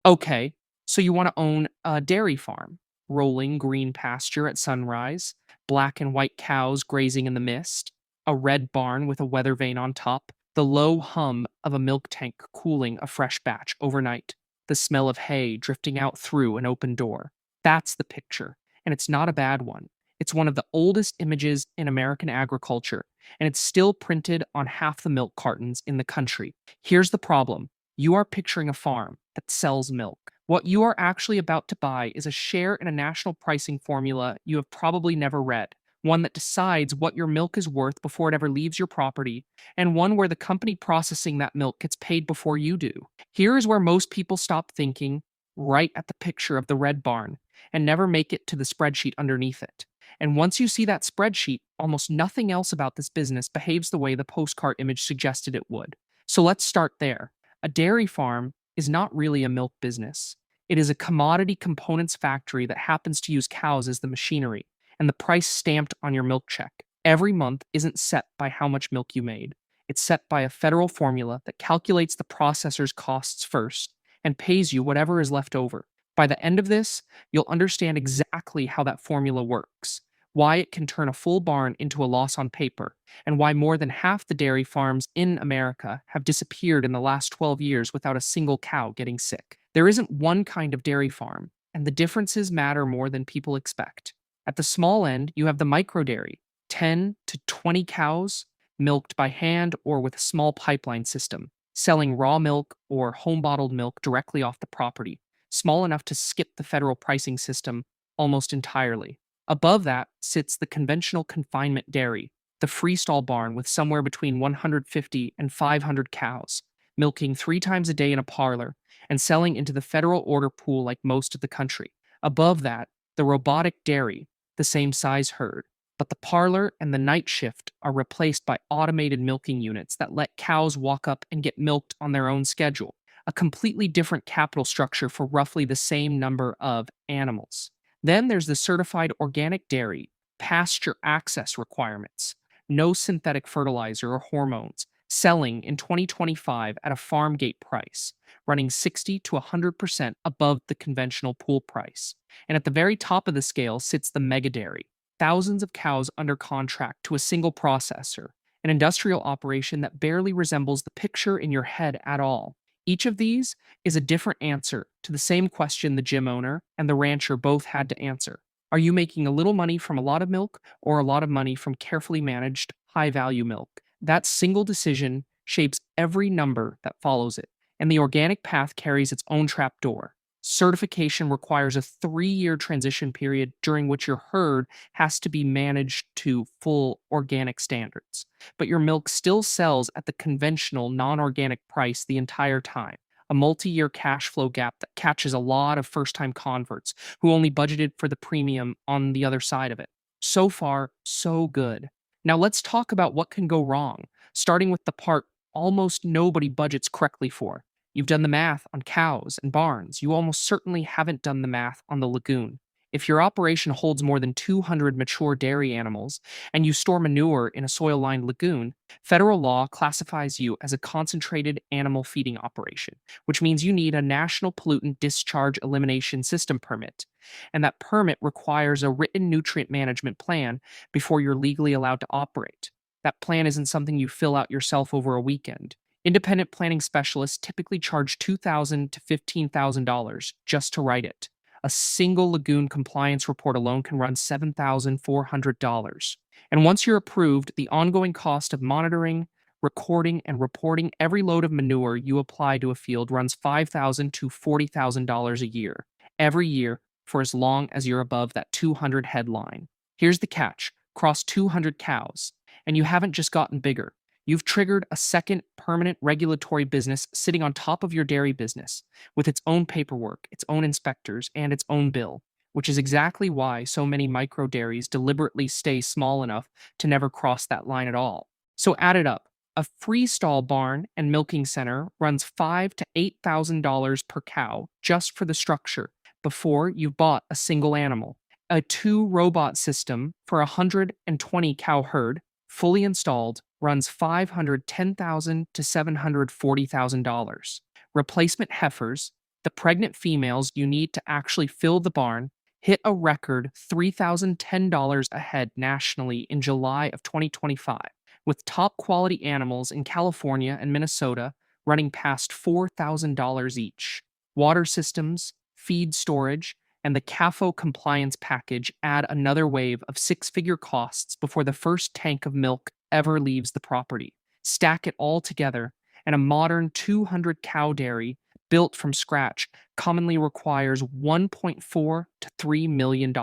Okay, so you want to own a dairy farm, rolling green pasture at sunrise, black and white cows grazing in the mist, a red barn with a weather vane on top, the low hum of a milk tank cooling a fresh batch overnight, the smell of hay drifting out through an open door. That's the picture, and it's not a bad one. It's one of the oldest images in American agriculture, and it's still printed on half the milk cartons in the country. Here's the problem: you are picturing a farm that sells milk. What you are actually about to buy is a share in a national pricing formula you have probably never read, one that decides what your milk is worth before it ever leaves your property, and one where the company processing that milk gets paid before you do. Here is where most people stop thinking, right at the picture of the red barn, and never make it to the spreadsheet underneath it. And once you see that spreadsheet, almost nothing else about this business behaves the way the postcard image suggested it would. So let's start there. A dairy farm is not really a milk business. It is a commodity components factory that happens to use cows as the machinery, and the price stamped on your milk check every month isn't set by how much milk you made. It's set by a federal formula that calculates the processor's costs first and pays you whatever is left over. By the end of this, you'll understand exactly how that formula works, why it can turn a full barn into a loss on paper, and why more than half the dairy farms in America have disappeared in the last 12 years without a single cow getting sick. There isn't one kind of dairy farm, and the differences matter more than people expect. At the small end, you have the micro dairy, 10 to 20 cows, milked by hand or with a small pipeline system, selling raw milk or home bottled milk directly off the property, small enough to skip the federal pricing system almost entirely. Above that sits the conventional confinement dairy, the freestall barn with somewhere between 150 and 500 cows, milking 3 times a day in a parlor and selling into the federal order pool like most of the country. Above that, the robotic dairy, the same size herd, but the parlor and the night shift are replaced by automated milking units that let cows walk up and get milked on their own schedule, a completely different capital structure for roughly the same number of animals. Then there's the certified organic dairy, pasture access requirements, no synthetic fertilizer or hormones, selling in 2025 at a farm gate price, running 60 to 100% above the conventional pool price. And at the very top of the scale sits the mega dairy, thousands of cows under contract to a single processor, an industrial operation that barely resembles the picture in your head at all. Each of these is a different answer to the same question the gym owner and the rancher both had to answer. Are you making a little money from a lot of milk or a lot of money from carefully managed, high value milk? That single decision shapes every number that follows it, and the organic path carries its own trapdoor. Certification requires a 3-year transition period during which your herd has to be managed to full organic standards, but your milk still sells at the conventional non organic price the entire time. A multi year cash flow gap that catches a lot of first time converts who only budgeted for the premium on the other side of it. So far, so good. Now let's talk about what can go wrong, starting with the part almost nobody budgets correctly for. You've done the math on cows and barns. You almost certainly haven't done the math on the lagoon. If your operation holds more than 200 mature dairy animals and you store manure in a soil lined lagoon, federal law classifies you as a concentrated animal feeding operation, which means you need a National Pollutant Discharge Elimination System permit. And that permit requires a written nutrient management plan before you're legally allowed to operate. That plan isn't something you fill out yourself over a weekend. Independent planning specialists typically charge $2,000 to $15,000 just to write it. A single lagoon compliance report alone can run $7,400. And once you're approved, the ongoing cost of monitoring, recording, and reporting every load of manure you apply to a field runs $5,000 to $40,000 a year, every year for as long as you're above that 200 head line. Here's the catch: cross 200 cows, and you haven't just gotten bigger. You've triggered a second permanent regulatory business sitting on top of your dairy business, with its own paperwork, its own inspectors, and its own bill, which is exactly why so many micro dairies deliberately stay small enough to never cross that line at all. So add it up. A freestall barn and milking center runs $5,000 to $8,000 per cow just for the structure before you've bought a single animal. A 2 robot system for a 120 cow herd, fully installed, runs $510,000 to $740,000. Replacement heifers, The pregnant females you need to actually fill the barn hit a record $3,010 a head nationally in July of 2025, with top quality animals in California and Minnesota running past $4,000 each. Water systems, feed storage, and the CAFO compliance package add another wave of six-figure costs before the first tank of milk ever leaves the property. Stack it all together, and a modern 200 cow dairy built from scratch commonly requires 1.4 to $3 million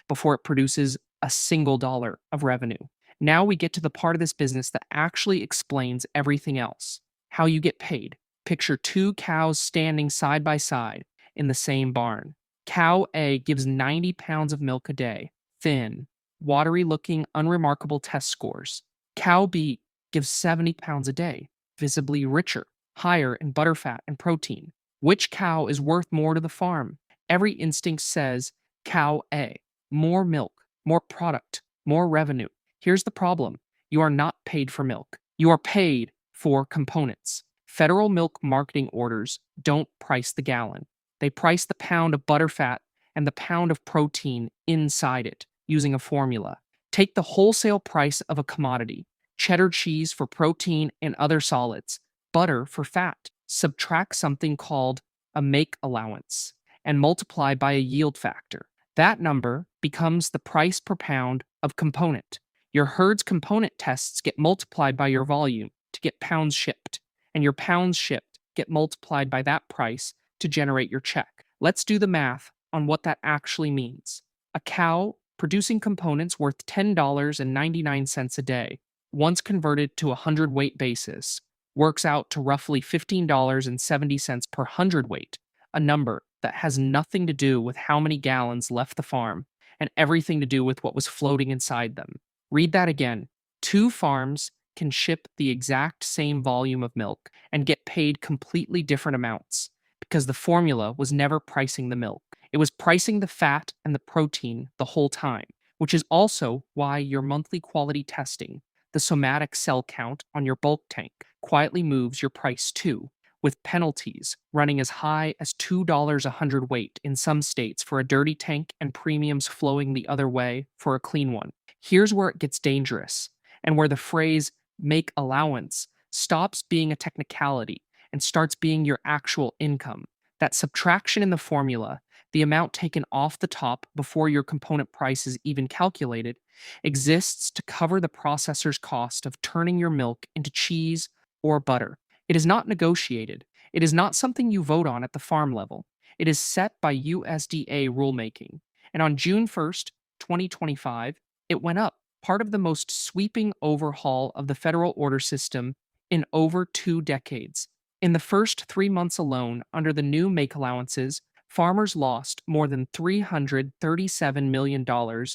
before it produces a single dollar of revenue. Now we get to the part of this business that actually explains everything else. How you get paid. Picture two cows standing side by side in the same barn. Cow A gives 90 pounds of milk a day, thin, watery looking, unremarkable test scores. Cow B gives 70 pounds a day, visibly richer, higher in butterfat and protein. Which cow is worth more to the farm? Every instinct says cow A. More milk, more product, more revenue. Here's the problem: you are not paid for milk, you are paid for components. Federal milk marketing orders don't price the gallon, they price the pound of butterfat and the pound of protein inside it using a formula. Take the wholesale price of a commodity: cheddar cheese for protein and other solids, butter for fat. Subtract something called a make allowance and multiply by a yield factor. That number becomes the price per pound of component. Your herd's component tests get multiplied by your volume to get pounds shipped, and your pounds shipped get multiplied by that price to generate your check. Let's do the math on what that actually means. A cow producing components worth $10.99 a day, once converted to a hundredweight basis, works out to roughly $15.70 per hundredweight, a number that has nothing to do with how many gallons left the farm and everything to do with what was floating inside them. Read that again. Two farms can ship the exact same volume of milk and get paid completely different amounts because the formula was never pricing the milk. It was pricing the fat and the protein the whole time, which is also why your monthly quality testing, the somatic cell count on your bulk tank, quietly moves your price too, with penalties running as high as $2 a hundredweight in some states for a dirty tank and premiums flowing the other way for a clean one. Here's where it gets dangerous, and where the phrase make allowance stops being a technicality and starts being your actual income. That subtraction in the formula, the amount taken off the top before your component price is even calculated, exists to cover the processor's cost of turning your milk into cheese or butter. It is not negotiated. It is not something you vote on at the farm level. It is set by USDA rulemaking. And on June 1st, 2025, it went up, part of the most sweeping overhaul of the federal order system in over 2 decades. In the first 3 months alone, under the new make allowances, farmers lost more than $337 million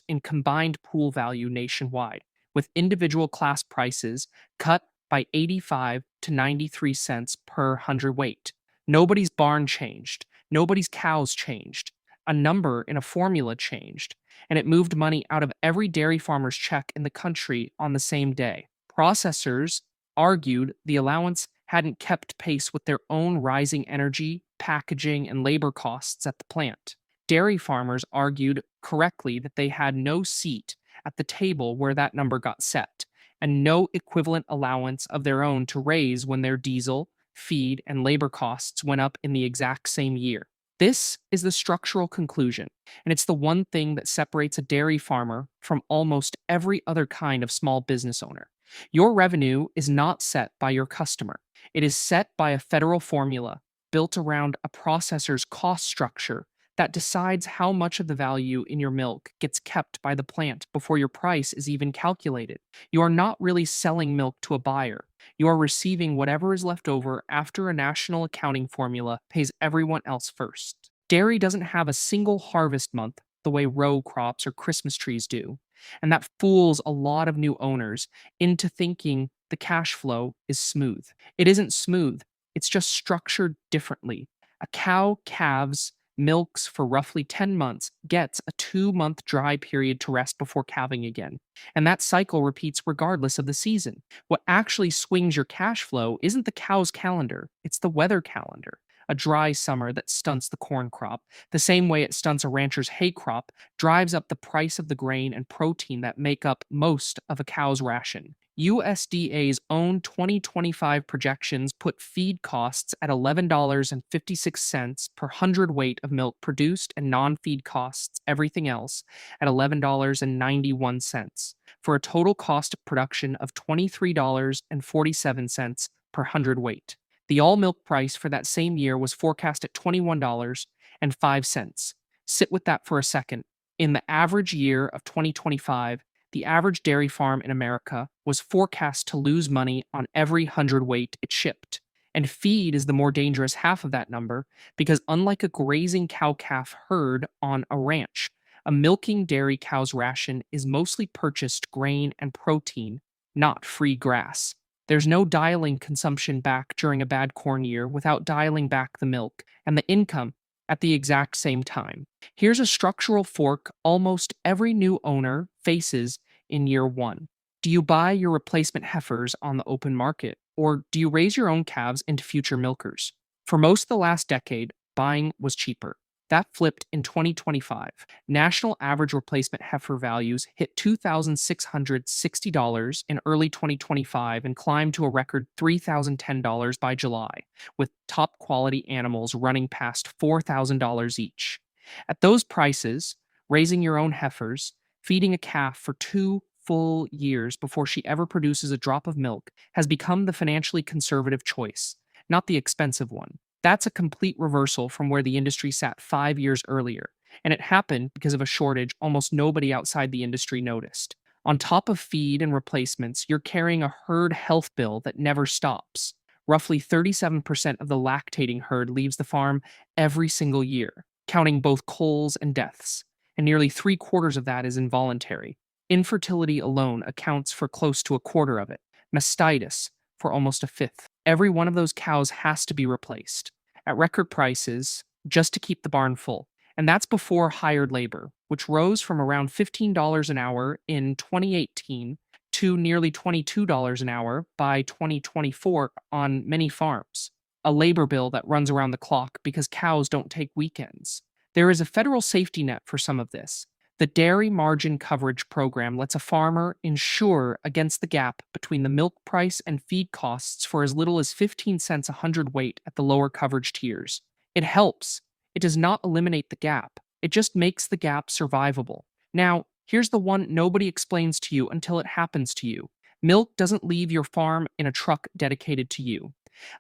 in combined pool value nationwide, with individual class prices cut by 85 to 93 cents per hundredweight. Nobody's barn changed. Nobody's cows changed. A number in a formula changed, and it moved money out of every dairy farmer's check in the country on the same day. Processors argued the allowance hadn't kept pace with their own rising energy, packaging, and labor costs at the plant. Dairy farmers argued correctly that they had no seat at the table where that number got set, and no equivalent allowance of their own to raise when their diesel, feed, and labor costs went up in the exact same year. This is the structural conclusion, and it's the one thing that separates a dairy farmer from almost every other kind of small business owner. Your revenue is not set by your customer. It is set by a federal formula built around a processor's cost structure that decides how much of the value in your milk gets kept by the plant before your price is even calculated. You are not really selling milk to a buyer. You are receiving whatever is left over after a national accounting formula pays everyone else first. Dairy doesn't have a single harvest month the way row crops or Christmas trees do, and that fools a lot of new owners into thinking the cash flow is smooth. It isn't smooth, it's just structured differently. A cow calves, milks for roughly 10 months, gets a 2-month dry period to rest before calving again. And that cycle repeats regardless of the season. What actually swings your cash flow isn't the cow's calendar, it's the weather calendar. A dry summer that stunts the corn crop, the same way it stunts a rancher's hay crop, drives up the price of the grain and protein that make up most of a cow's ration. USDA's own 2025 projections put feed costs at $11.56 per hundredweight of milk produced and non feed costs, everything else, at $11.91 for a total cost of production of $23.47 per hundredweight. The all milk price for that same year was forecast at $21.05. Sit with that for a second. In the average year of 2025, the average dairy farm in America was forecast to lose money on every hundredweight it shipped. And feed is the more dangerous half of that number because, unlike a grazing cow calf herd on a ranch, a milking dairy cow's ration is mostly purchased grain and protein, not free grass. There's no dialing consumption back during a bad corn year without dialing back the milk and the income at the exact same time. Here's a structural fork almost every new owner faces in year one. Do you buy your replacement heifers on the open market, or do you raise your own calves into future milkers? For most of the last decade, buying was cheaper. That flipped in 2025. National average replacement heifer values hit $2,660 in early 2025 and climbed to a record $3,010 by July, with top quality animals running past $4,000 each. At those prices, raising your own heifers, feeding a calf for 2 full years before she ever produces a drop of milk has become the financially conservative choice, not the expensive one. That's a complete reversal from where the industry sat 5 years earlier, and it happened because of a shortage almost nobody outside the industry noticed. On top of feed and replacements, you're carrying a herd health bill that never stops. Roughly 37% of the lactating herd leaves the farm every single year, counting both culls and deaths, and nearly three-quarters of that is involuntary. Infertility alone accounts for close to a quarter of it, mastitis for almost a fifth. Every one of those cows has to be replaced at record prices just to keep the barn full. And that's before hired labor, which rose from around $15 an hour in 2018 to nearly $22 an hour by 2024 on many farms. A labor bill that runs around the clock because cows don't take weekends. There is a federal safety net for some of this. The Dairy Margin Coverage Program lets a farmer insure against the gap between the milk price and feed costs for as little as 15 cents a hundredweight at the lower coverage tiers. It helps. It does not eliminate the gap. It just makes the gap survivable. Now, here's the one nobody explains to you until it happens to you. Milk doesn't leave your farm in a truck dedicated to you.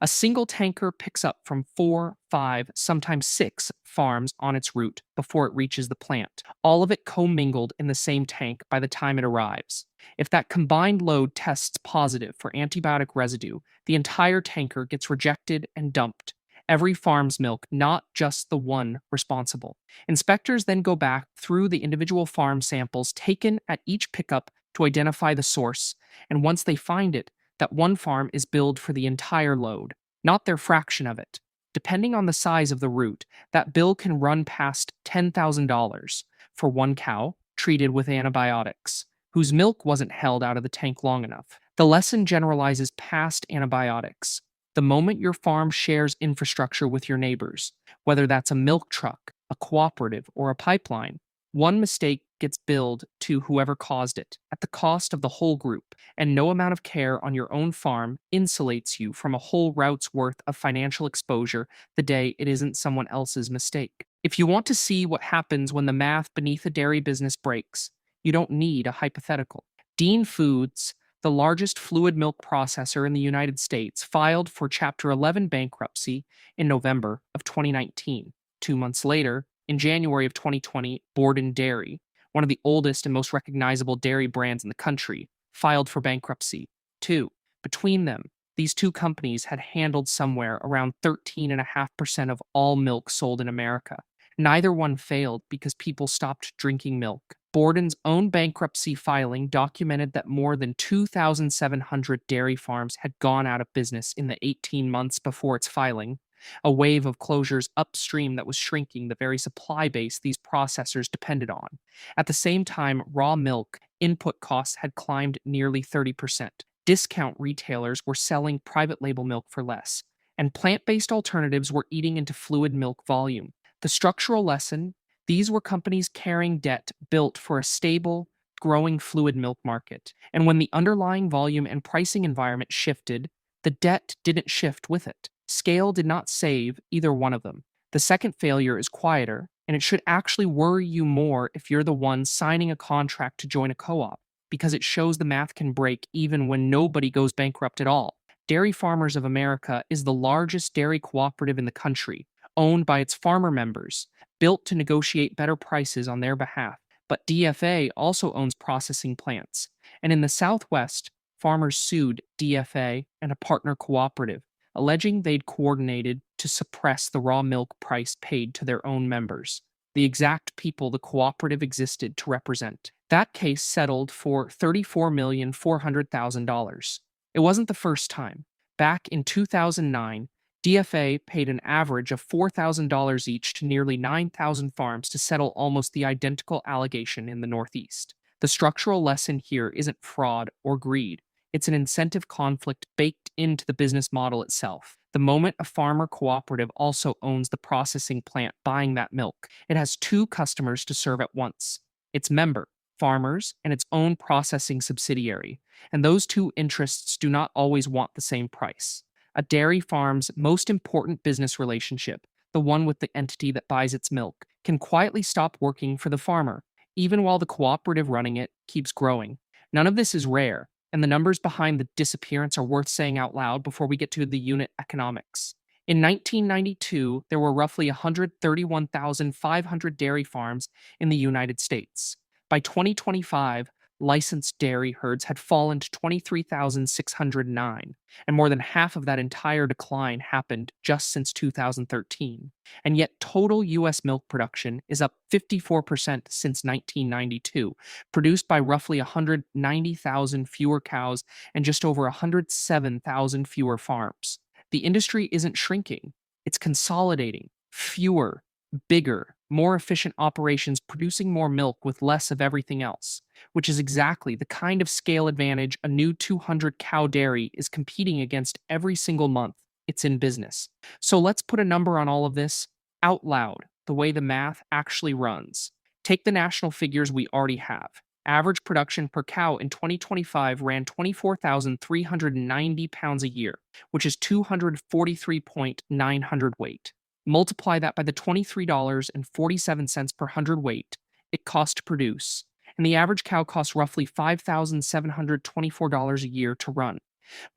A single tanker picks up from 4, 5, sometimes 6 farms on its route before it reaches the plant, all of it commingled in the same tank by the time it arrives. If that combined load tests positive for antibiotic residue, the entire tanker gets rejected and dumped. Every farm's milk, not just the one responsible. Inspectors then go back through the individual farm samples taken at each pickup to identify the source, and once they find it, that one farm is billed for the entire load, not their fraction of it. Depending on the size of the route, that bill can run past $10,000 for one cow treated with antibiotics, whose milk wasn't held out of the tank long enough. The lesson generalizes past antibiotics. The moment your farm shares infrastructure with your neighbors, whether that's a milk truck, a cooperative, or a pipeline, one mistake gets billed to whoever caused it at the cost of the whole group, and no amount of care on your own farm insulates you from a whole route's worth of financial exposure the day it isn't someone else's mistake. If you want to see what happens when the math beneath a dairy business breaks, you don't need a hypothetical. Dean Foods, the largest fluid milk processor in the United States, filed for Chapter 11 bankruptcy in November of 2019. 2 months later, in January of 2020, Borden Dairy, one of the oldest and most recognizable dairy brands in the country, filed for bankruptcy, too. Between them, these two companies had handled somewhere around 13.5% of all milk sold in America. Neither one failed because people stopped drinking milk. Borden's own bankruptcy filing documented that more than 2,700 dairy farms had gone out of business in the 18 months before its filing, a wave of closures upstream that was shrinking the very supply base these processors depended on. At the same time, raw milk input costs had climbed nearly 30%. Discount retailers were selling private label milk for less, and plant based alternatives were eating into fluid milk volume. The structural lesson: these were companies carrying debt built for a stable, growing fluid milk market. And when the underlying volume and pricing environment shifted, the debt didn't shift with it. Scale did not save either one of them. The second failure is quieter, and it should actually worry you more if you're the one signing a contract to join a co op, because it shows the math can break even when nobody goes bankrupt at all. Dairy Farmers of America is the largest dairy cooperative in the country, owned by its farmer members, built to negotiate better prices on their behalf. But DFA also owns processing plants. And in the Southwest, farmers sued DFA and a partner cooperative, alleging they'd coordinated to suppress the raw milk price paid to their own members, the exact people the cooperative existed to represent. That case settled for $34,400,000. It wasn't the first time. Back in 2009, DFA paid an average of $4,000 each to nearly 9,000 farms to settle almost the identical allegation in the Northeast. The structural lesson here isn't fraud or greed. It's an incentive conflict baked into the business model itself. The moment a farmer cooperative also owns the processing plant buying that milk, it has two customers to serve at once: its member, farmers, and its own processing subsidiary. And those two interests do not always want the same price. A dairy farm's most important business relationship, the one with the entity that buys its milk, can quietly stop working for the farmer, even while the cooperative running it keeps growing. None of this is rare, and the numbers behind the disappearance are worth saying out loud before we get to the unit economics. In 1992, there were roughly 131,500 dairy farms in the United States. By 2025, licensed dairy herds had fallen to 23,609, and more than half of that entire decline happened just since 2013. And yet, total U.S. milk production is up 54% since 1992, produced by roughly 190,000 fewer cows and just over 107,000 fewer farms. The industry isn't shrinking, it's consolidating. Fewer, bigger, more efficient operations producing more milk with less of everything else, which is exactly the kind of scale advantage a new 200 cow dairy is competing against every single month it's in business. So let's put a number on all of this out loud, the way the math actually runs. Take the national figures we already have. Average production per cow in 2025 ran 24,390 pounds a year, which is 243.9 hundredweight. Multiply that by the $23.47 per hundredweight it costs to produce, and the average cow costs roughly $5,724 a year to run.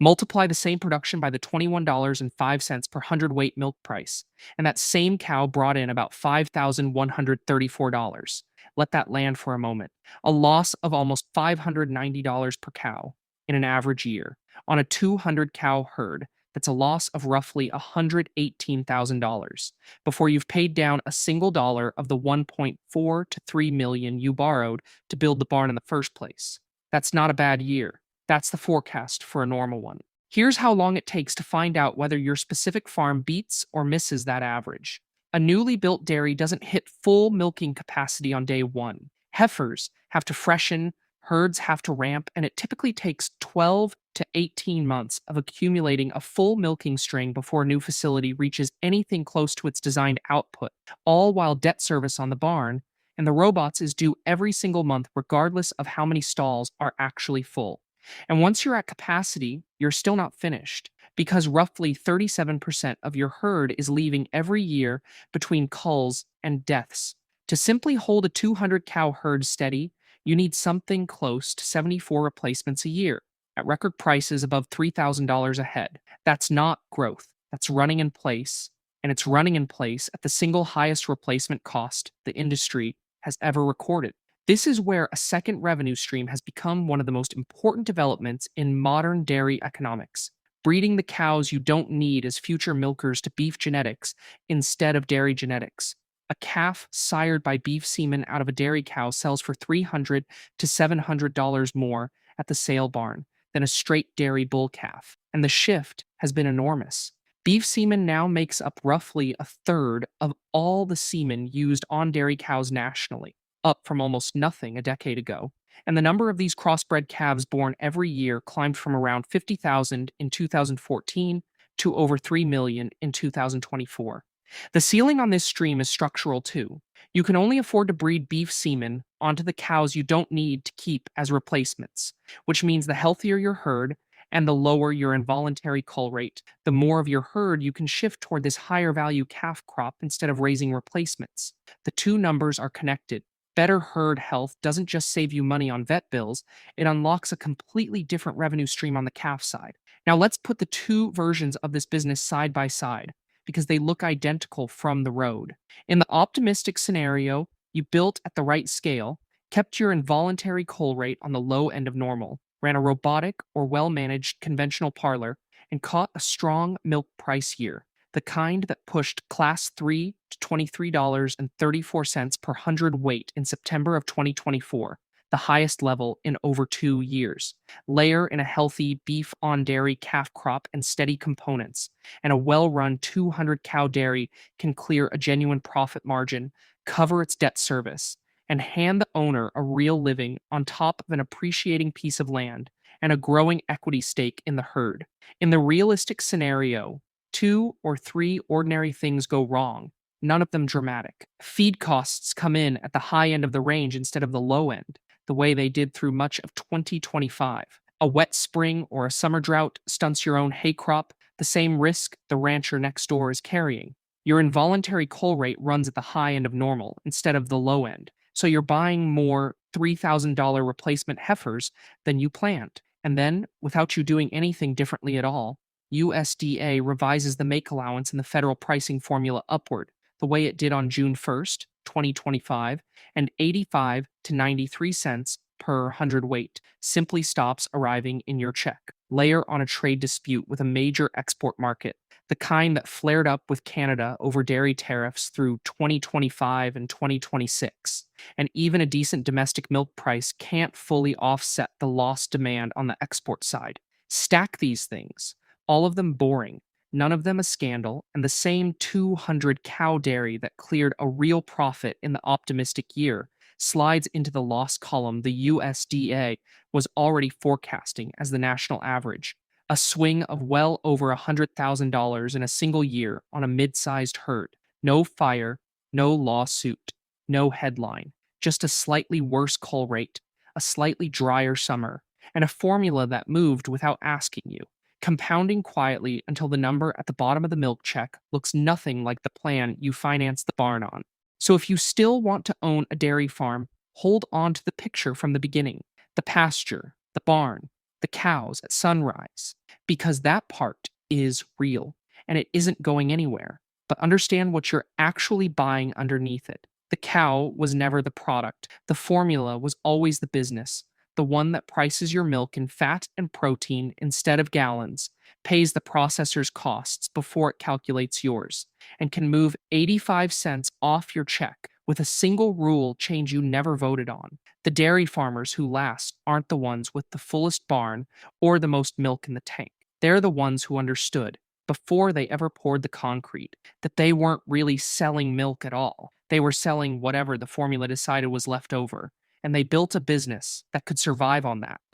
Multiply the same production by the $21.05 per hundredweight milk price, and that same cow brought in about $5,134. Let that land for a moment. A loss of almost $590 per cow in an average year. On a 200 cow herd, that's a loss of roughly $118,000 before you've paid down a single dollar of the 1.4 to 3 million you borrowed to build the barn in the first place. That's not a bad year. That's the forecast for a normal one. Here's how long it takes to find out whether your specific farm beats or misses that average. A newly built dairy doesn't hit full milking capacity on day one. Heifers have to freshen, herds have to ramp, and it typically takes 12 to 18 months of accumulating a full milking string before a new facility reaches anything close to its designed output, all while debt service on the barn and the robots is due every single month regardless of how many stalls are actually full. And once you're at capacity, you're still not finished, because roughly 37% of your herd is leaving every year between culls and deaths. To simply hold a 200 cow herd steady, you need something close to 74 replacements a year, at record prices above $3,000 a head. That's not growth, that's running in place, and it's running in place at the single highest replacement cost the industry has ever recorded. This is where a second revenue stream has become one of the most important developments in modern dairy economics: breeding the cows you don't need as future milkers to beef genetics instead of dairy genetics. A calf sired by beef semen out of a dairy cow sells for $300 to $700 more at the sale barn than a straight dairy bull calf, and the shift has been enormous. Beef semen now makes up roughly a third of all the semen used on dairy cows nationally, up from almost nothing a decade ago. And the number of these crossbred calves born every year climbed from around 50,000 in 2014 to over 3 million in 2024. The ceiling on this stream is structural too. You can only afford to breed beef semen onto the cows you don't need to keep as replacements, which means the healthier your herd and the lower your involuntary cull rate, the more of your herd you can shift toward this higher value calf crop instead of raising replacements. The two numbers are connected. Better herd health doesn't just save you money on vet bills, it unlocks a completely different revenue stream on the calf side. Now, let's put the two versions of this business side by side because they look identical from the road. In the optimistic scenario, you built at the right scale, kept your involuntary cull rate on the low end of normal, ran a robotic or well managed conventional parlor, and caught a strong milk price year, the kind that pushed Class 3 to $23.34 per hundredweight in September of 2024, the highest level in over 2 years. Layer in a healthy beef on dairy calf crop and steady components, and a well run 200 cow dairy can clear a genuine profit margin, cover its debt service, and hand the owner a real living on top of an appreciating piece of land and a growing equity stake in the herd. In the realistic scenario, two or three ordinary things go wrong, none of them dramatic. Feed costs come in at the high end of the range instead of the low end, the way they did through much of 2025. A wet spring or a summer drought stunts your own hay crop, the same risk the rancher next door is carrying. Your involuntary cull rate runs at the high end of normal instead of the low end, so you're buying more $3,000 replacement heifers than you planned. And then, without you doing anything differently at all, USDA revises the make allowance in the federal pricing formula upward, the way it did on June 1st, 2025, and 85 to 93 cents per hundredweight simply stops arriving in your check. Layer on a trade dispute with a major export market, the kind that flared up with Canada over dairy tariffs through 2025 and 2026. And even a decent domestic milk price can't fully offset the lost demand on the export side. Stack these things, all of them boring, none of them a scandal, and the same 200 cow dairy that cleared a real profit in the optimistic year slides into the loss column the USDA was already forecasting as the national average. A swing of well over $100,000 in a single year on a mid sized herd. No fire, no lawsuit, no headline, just a slightly worse cull rate, a slightly drier summer, and a formula that moved without asking you, compounding quietly until the number at the bottom of the milk check looks nothing like the plan you financed the barn on. So if you still want to own a dairy farm, hold on to the picture from the beginning, the pasture, the barn, the cows at sunrise, because that part is real and it isn't going anywhere. But understand what you're actually buying underneath it. The cow was never the product, the formula was always the business. The one that prices your milk in fat and protein instead of gallons, pays the processor's costs before it calculates yours, and can move 85 cents off your check with a single rule change you never voted on. The dairy farmers who last aren't the ones with the fullest barn or the most milk in the tank. They're the ones who understood, before they ever poured the concrete, that they weren't really selling milk at all. They were selling whatever the formula decided was left over, and they built a business that could survive on that.